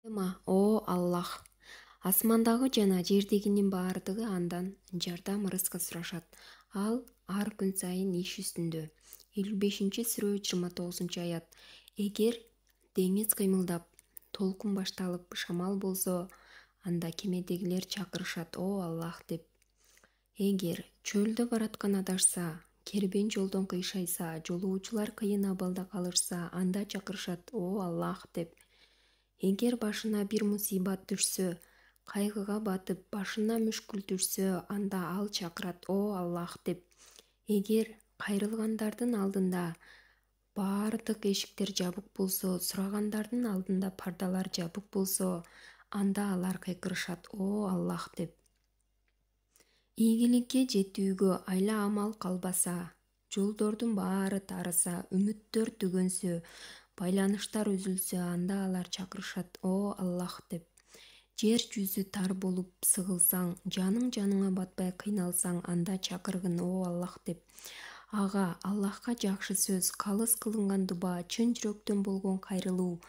О Аллах! Асмандагы жана жердегинин баардыгы Андан жардам ырыскы сурашат. Ал ар күн сайын иш үстүндө. 55-сүрө 29-аят. Эгер деңиз кыймылдап, толкун башталып, шамал болсо, анда кемедегилер чакырышат: О Аллах деп. Эгер чөлдө бараткан адашса, кербен жолдон кыйшайса, жолоочулар кыйын абалда калышса, анда чакырышат: О Аллах деп. Эгер башына бир мусибат түшсө, кайгыга батып, башына мүшкүл түшсө, анда ал чакырат: О Аллах деп. Эгер кайрылгандардын алдында баардык эшиктер жабык болсо, сурагандардын алдында пардалар жабык болсо, анда алар кыйкырышат: О Аллах деп. Ийгиликке жетүүгө айла амал калбаса, жолдордун баары тарыса, үмүттөр түгөнсө, байланыштар үзүлсө, анда алар чакырышат: О Аллах деп. Жер жүзү тар болуп сыгылсаң, жаныңа батпай кыйналсаң, анда чакыргын: О Аллах деп. Ага Аллахка жакшы сөз, калыс кылынган дуба, чын жүрөктөн болгон кайрылуу,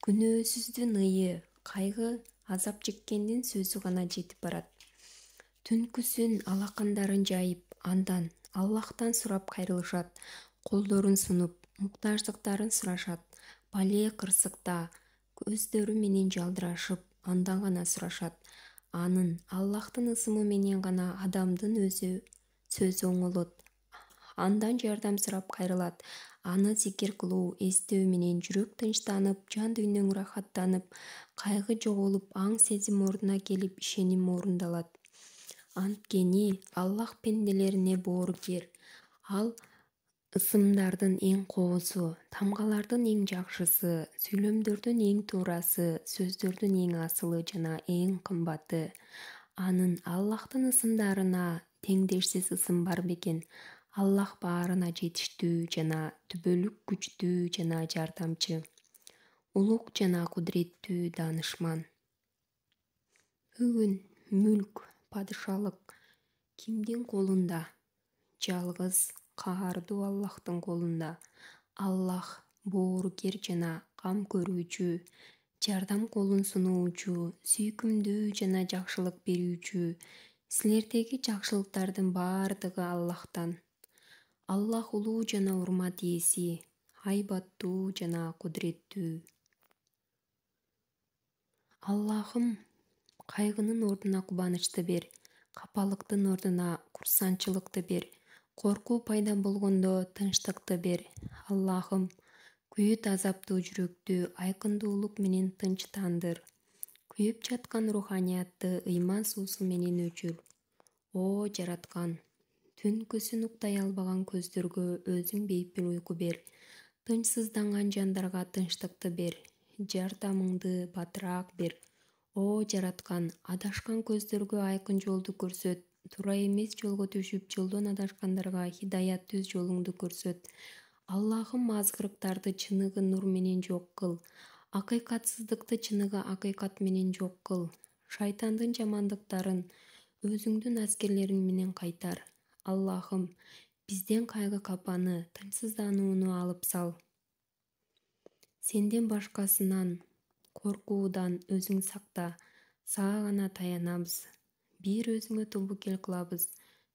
күнөөсүздүн ые, кайгы, азап чеккендин сөзү гана жетип барат. Түнкүсүн алакандарын жайып, андан Аллахтан сурап кайрылышат, колдорун сунуп, муктаждыктарын сурашат. Бале кырсыкта көздөрү менен жалдырашып, андан гана сурашат. Анын Аллахтын ысымы менен гана адамдын сөзү оңолот. Андан жардам сурап кайрылат. Аны зикир кылуу, эстөө менен жүрөк тынчтанып, жан дүйнөң рахаттанып, кайгы жоголуп, аң сезим ордуна келип, ишеним орундалат. Анткени Аллах пенделерине боорукер. Ал ысымдардын эң коосу, тамгалардын эң жакшысы, сүйлөмдөрдүн эң туурасы, сөздөрдүн эң асылы жана эң кымбаты. Анын Аллахтын ысымдарына теңдешсиз ысым бар бекен. Аллах баарына жетиштүү жана түбөлүк күчтүү жана жардамчы. Улук жана кудуреттүү даанышман. Бүгүн мүлк, падышалык кимдин колунда? Жалгыз, каардуу Аллахтын колунда. Аллах боорукер жана кам көрүүчү, жардам колун сунуучу, сүйкүмдүү жана жакшылык берүүчү. Силердеги жакшылыктардын баардыгы Аллахтан. Аллах улуу жана урмат ээси, айбаттуу жана кудуреттүү. Аллахым, кайгынын ордуна кубанычты бер, капалыктын ордуна курсанчылыкты бер, коркуу пайда болгондо тынчтыкты бер. Аллахым, күйүт азаптуу жүрөктү айкындуулук менен тынчтандыр. Күйүп жаткан руханиятты ыйман суусу менен өчүр. О жараткан, түнкүсүн уктай албаган көздөргө өзүң бейпил уйку бер. Тынчсызданган жандарга тынчтыкты бер. Жардамыңды батыраак бер. О жараткан, адашкан көздөргө айкын жолду көрсөт. Туура эмес жолго түшүп, жолдон адашкандарга хидаят түз жолуңду көрсөт. Аллахым, азгырыктарды чыныгы нур менен жок кыл. Акыйкатсыздыкты чыныгы акыйкат менен жок кыл. Шайтандын жамандыктарын өзүңдүн аскерлериң менен кайтар. Аллахым, бизден кайгы капаны, тынчсызданууну алып сал. Сенден башкасынан коркуудан өзүң сакта. Сага гана таянабыз. Бир өзүңө тобокел кылабыз.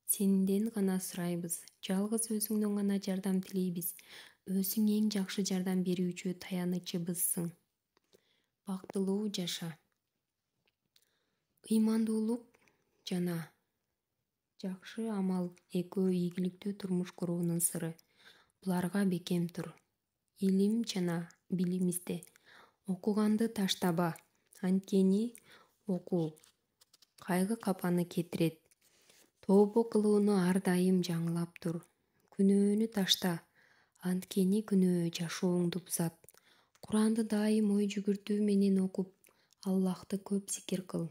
Сенден гана сурайбыз. Жалгыз өзүңдөн гана жардам тилейбиз. Өзүң эң жакшы жардам берүүчү таянычыбызсың. Бактылуу жаша. Ыймандуулук жана жакшы амал экөө ийгиликтүү турмуш куруунун сыры. Буларга бекем тур. Илим жана билим изде. Окуганды таштаба. Анткени окуу кайгы капаны кетирет. Тообо кылууну ар дайым жаңылап тур. Күнөөнү ташта. Анткени күнөө жашооңду бузат. Куранды дайым ой жүгүртүү менен окуп, Аллахты көп зикир кыл.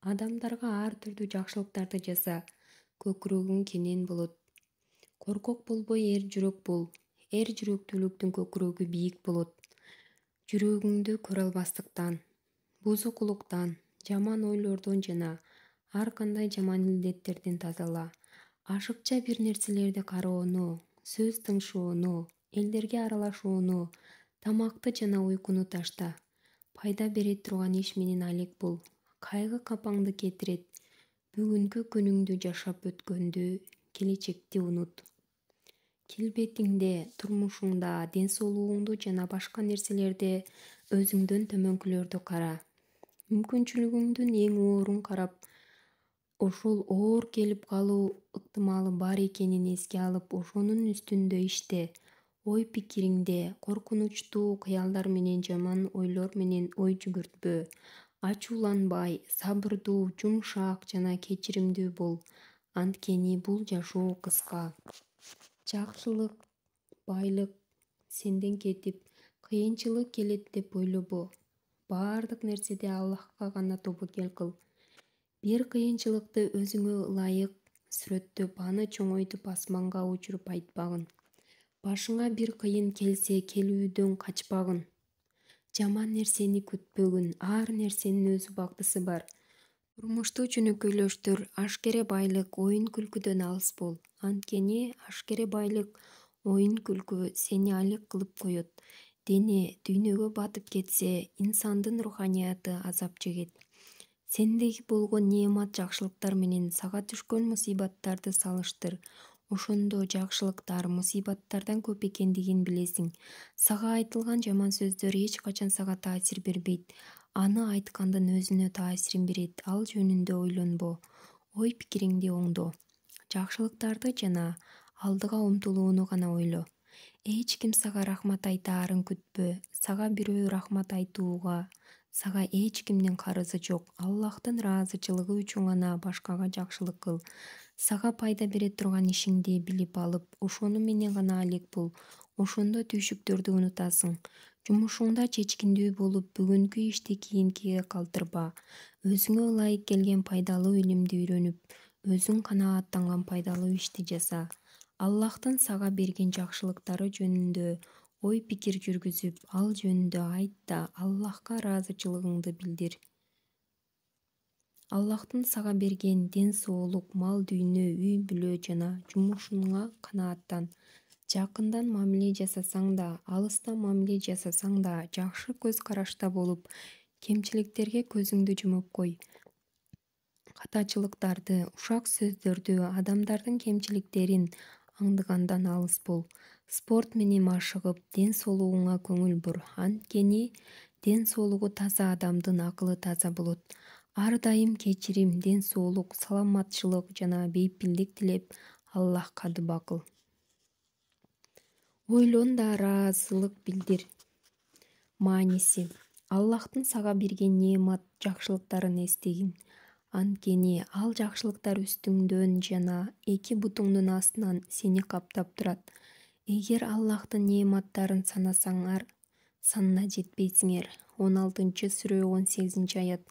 Адамдарга ар түрдүү жакшылыктарды жаса, көкүрөгүң кенен болот. Коркок болбой эр жүрөк бол. Эр жүрөктүүлүктүн көкүрөгү бийик болот. Жүрөгүңдү көрө албастыктан, бузукулуктан, жаман ойлордон жана ар кандай жаман илдеттерден тазала. Ашыкча бир нерселерди кароону, сөз тыңшоону, элдерге аралашууну, тамакты жана уйкуну ташта. Пайда бере турган иш менен алек бол. Кайгы капаңды кетирет. Бүгүнкү күнүңдү жашап өткөндү, келечекти унут. Келбетиңде, турмушуңда, ден соолугуңду жана башка нерселерде өзүңдөн төмөнкүлөрдү кара. Мүмкүнчүлүгүңдүн эң оорун карап, ошол оор келип калуу ыктымалы бар экенин эске алып, ошонун үстүндө иште. Ой пикириңде коркунучтуу кыялдар менен жаман ойлор менен ой жүгүртпө. Ачууланбай, сабырдуу, жумшак жана кечиримдүү бол. Анткени бул жашоо кыска. Жакшылык, байлык сенден кетип, кыйынчылык келет деп ойлобо. Баардык нерседе Аллахка гана тобокел кыл. Бир кыйынчылыкты өзүңө ылайык сүрөттөп, аны чоңойтуп асманга учуруп айтпагын. Башыңа бир кыйын келсе, келүүдөн качпагын. Жаман нерсени күтпөгүн, ар нерсенин өз убактысы бар. Турмушту жөнөкөйлөштүр, ашкере байлык, оюн күлкүдөн алыс бол. Анткени ашкере байлык, оюн күлкү сени алек кылып коет. Дене дүйнөгө батып кетсе, инсандын руханияты азап жегет. Сендеги болгон неемат жакшылыктар менен сага түшкөн мусибаттарды салыштыр. Ошондо жакшылыктар мусибаттардан көп экендигин билесиң. Сага айтылган жаман сөздөр эч качан сага таасир бербейт. Аны айткандын өзүнө таасирин берет. Ал жөнүндө ойлонбо. Ой пикириңди оңдо. Жакшылыктарды жана алдыга умтулууну гана ойло. Эч ким сага рахмат айтаарын күтпө. Сага бирөө рахмат айтууга сага эч кимдин карызы жок. Аллахтын ыраазычылыгы үчүн гана башкага жакшылык кыл. Сага пайда бере турган ишиңди билип алып, ошону менен гана алек бол. Ошондо түйшүктөрдү унутасың. Жумушуңда чечкиндүү болуп, бүгүнкү ишти кийинкиге калтырба. Өзүңө ылайык келген пайдалуу илимди үйрөнүп, өзүң канааттанган пайдалуу ишти жаса. Аллахтын сага берген жакшылыктары жөнүндө ой пикир жүргүзүп, ал жөнүндө айт да Аллахка ыраазычылыгыңды билдир. Аллахтын сага берген ден соолук, мал дүйнө, үй бүлө жана жумушуңа канааттан. Жакындан мамиле жасасаң да, алыстан мамиле жасасаң да, жакшы көз карашта болуп, кемчиликтерге көзүңдү жумуп кой. Катачылыктарды, ушак сөздөрдү, адамдардын кемчиликтерин аңдыгандан алыс бол. Спорт менен машыгып, ден соолугуңа көңүл бур. Анткени ден соолугу таза адамдын акылы таза болот. Ар дайым кечирим, ден соолук, саламатчылык жана бейпилдик тилеп, Аллахка дуба кыл. Ойлон да ыраазылык билдир. Мааниси: Аллахтын сага берген неемат жакшылыктарын эстегин. Анткени ал жакшылыктар үстүңдөн жана эки бутуңдун астынан сени каптап турат. Эгер Аллахтын неематтарын санасаңар, санына жетпейсиңер. 16-сүрө 18-аят.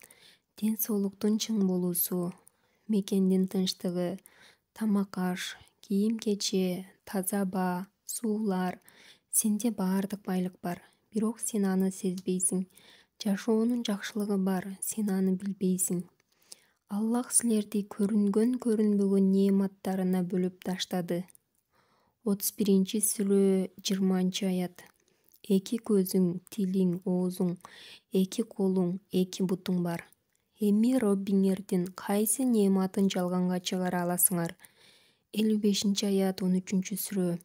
Ден соолуктун чың болуусу, мекендин тынчтыгы, тамак-аш, кийим-кече, таза абаа, суулар. Сенде баардык байлык бар, бирок сен аны сезбейсиң. Жашоонун жакшылыгы бар, сен аны билбейсиң. Аллах силерди көрүнгөн-көрүнбөгөн неематтарына бөлүп таштады. 31-сүрө 20-аят. Эки көзүң, тилиң, оозуң, эки колуң, эки бутуң бар. Эми Роббиңердин кайсы неематын жалганга чыгара аласыңар? 55-аят 13-сүрө.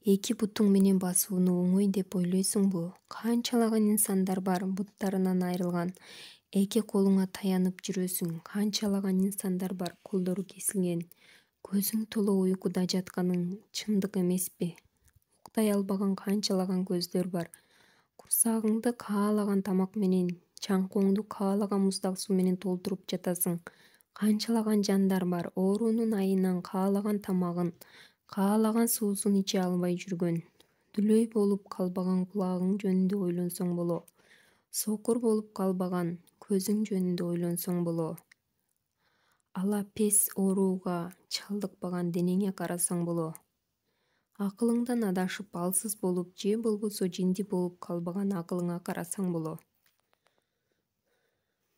Эки бутуң менен басууну оңой деп ойлойсуңбу? Канчалаган инсандар бар, буттарынан айрылган. Эки колуңа таянып жүрөсүң. Канчалаган инсандар бар, колдору кесилген. Көзүң толо уйкуда жатканың чындык эмеспи? Уктай албаган канчалаган көздөр бар. Курсагыңды каалаган тамак менен, чаңкооңду каалаган муздак суу менен толтуруп жатасың. Канчалаган жандар бар, оорунун айынан каалаган тамагын, каалаган суусун иче албай жүргөн. Дүлөй болуп калбаган кулагың жөнүндө ойлонсоң боло. Сокур болуп калбаган көзүң жөнүндө ойлонсоң боло. Алапес ооруга чалдыкпаган денеңе карасаң боло. Акылыңдан адашып алсыз болуп же болбосо жинди болуп калбаган акылыңа карасаң боло.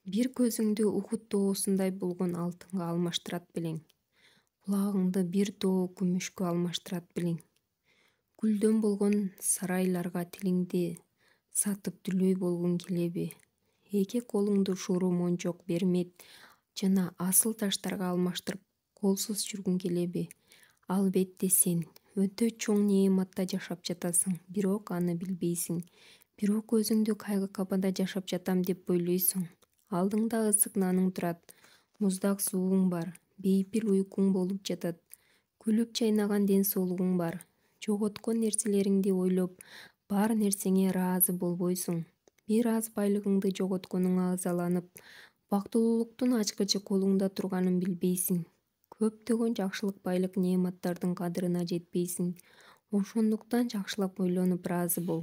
Бир көзүңдү Ухуд тоосундай болгон алтынга алмаштырат белең. Кулагыңды бир тоо күмүшкө алмаштырат белең. Гүлдөн болгон сарайларга тилиңди сатып дүлөй болгуң келеби? эки колуңду шууруу мончок бермет жана асыл таштарга алмаштырып колсуз жүргүң келеби? Албетте сен өтө чоң неэматта жашап жатасың, бирок аны билбейсиң. Бирок өзүңдү кайгы кабада жашап жатам деп ойлойсуң. Алдыңда ысык наның турат, муздак сууң бар, бейпил уйкуң болуп жатат, күлүп чайнаган ден соолугуң бар. Жоготкон нерселериңди ойлоп, бар нерсеңе ыраазы болбойсуң. Бир аз байлыгыңды жоготконуңа ызаланып, бактылуулуктун ачкычы колуңда турганын билбейсиң. Көптөгөн жакшылык, байлык, неэматтардын кадырына жетпейсиң. Ошондуктан жакшылап ойлонуп ыраазы бол.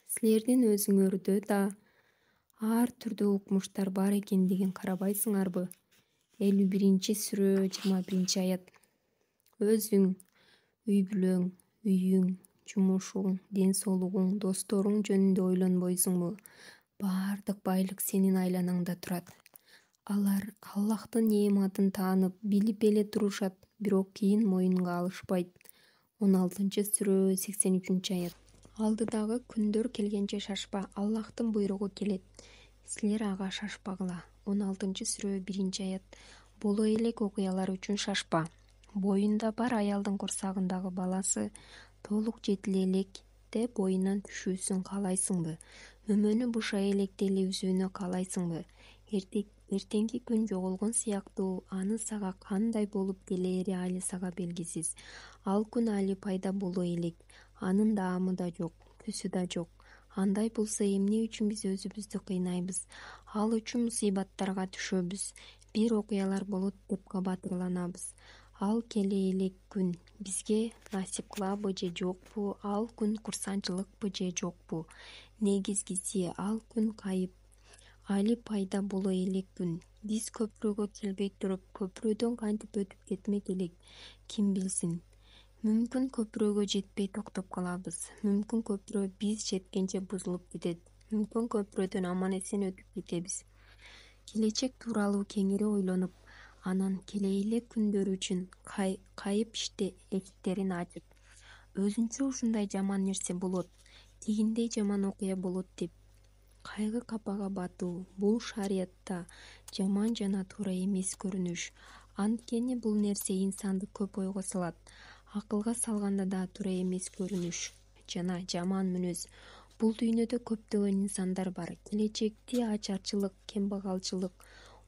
Силердин өзүңөрдө да ар түрдүү укмуштар бар экендигин карабайсыңарбы? 51-сүрө 21-аят. Өзүң, үй бүлөң, үйүң, жумушуң, ден соолугуң, досторуң жөнүндө ойлонбойсуңбу? Баардык байлык сенин айланаңда турат. Алар Аллахтын неэматын таанып, билип эле турушат, бирок кийин моюнга алышпайт. 16-сүрө 83-аят. Алдыдагы күндөр келгенче шашпа, Аллахтын буйругу келет. Силер ага шашпагыла. 16-сүрө 1-аят. Боло элек окуялар үчүн шашпа. Боюнда бар аялдын курсагындагы баласы толук жетиле электе боюнан түшүүсүн каалайсыңбы? Өмөнү бушай электе эле үзүүнү каалайсыңбы? Эртеңки күн жоголгон сыяктуу, аны сага кандай болуп келери али сага белгисиз. Ал күн али пайда боло элек, анын даамы да жок, түсү да жок. Андай болсо эмне үчүн биз өзүбүздү кыйнайбыз, ал үчүн мусибаттарга түшөбүз, бир окуялар болот деп кабатырланабыз. Ал келе элек күн бизге насип кылабы же жокпу, ал күн курсанчылыкпы же жокпу? Негизгиси, ал күн кайып, али пайда боло элек күн. Биз көпүрөгө келбей туруп, көпүрөдөн кантип өтүп кетмек элек, ким билсин? Мүмкүн көпүрөгө жетпей токтоп калабыз. Мүмкүн көпүрө биз жеткенче бузулуп кетет. Мүмкүн көпүрөдөн аман эсен өтүп кетебиз. Келечек тууралуу кеңири ойлонуп, анан келе элек күндөр үчүн кайып эшиктерин ачып, өзүнчө ушундай жаман нерсе болот, тигиндей жаман окуя болот деп кайгы капага батуу — бул шариятта жаман жана туура эмес көрүнүш. Анткени бул нерсе инсанды көп ойго салат, акылга салганда да туура эмес көрүнүш жана жаман мүнөз. Бул дүйнөдө көптөгөн инсандар бар. Келечекти ачарчылык, кембагалчылык,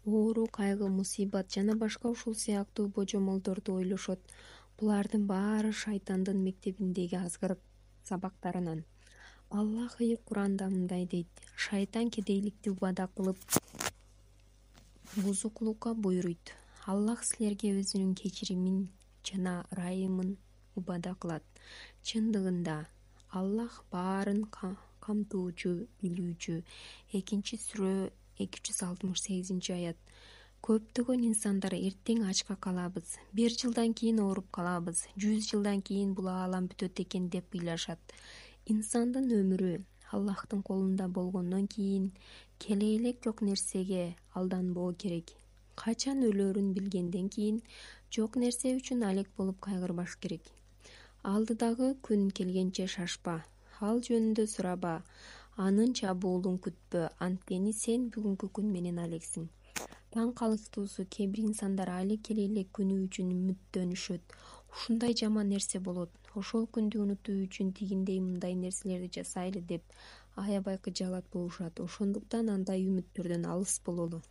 оору, кайгы, мусибат жана башка ушул сыяктуу божомолдорду ойлошот. Булардын баары шайтандын мектебиндеги азгырык сабактарынан. Аллах ыйык Куранда мындай дейт: шайтан кедейликти убада кылып, бузукулукка буйруйт. Аллах силерге өзүнүн кечиримин жана ырайымын убада кылат. Чындыгында Аллах баарын камтуучу, билүүчү. 2-сүрө 268-аят. Көптөгөн инсандар эртең ачка калабыз, 1 жылдан кийин ооруп калабыз, 100 жылдан кийин бул аалам бүтөт экен деп ыйлашат. Инсандын өмүрү Аллахтын колунда болгондон кийин келе элек жок нерсеге алданбоо керек. Качан өлөрүн билгенден кийин жок нерсе үчүн алек болуп кайгырбаш керек. Алдыдагы күн келгенче шашпа, ал жөнүндө сураба, анын чабуулун күтпө, анткени сен бүгүнкү күн менен алексиң. Таң калыштуусу, кээ бир инсандар али келе элек күнү үчүн үмүттөнүшөт. Ушундай жаман нерсе болот, ошол күндү унутуу үчүн тигиндей мындай нерселерди жасайлы деп аябай кыжаалат болушат. Ошондуктан андай үмүттөрдөн алыс бололу.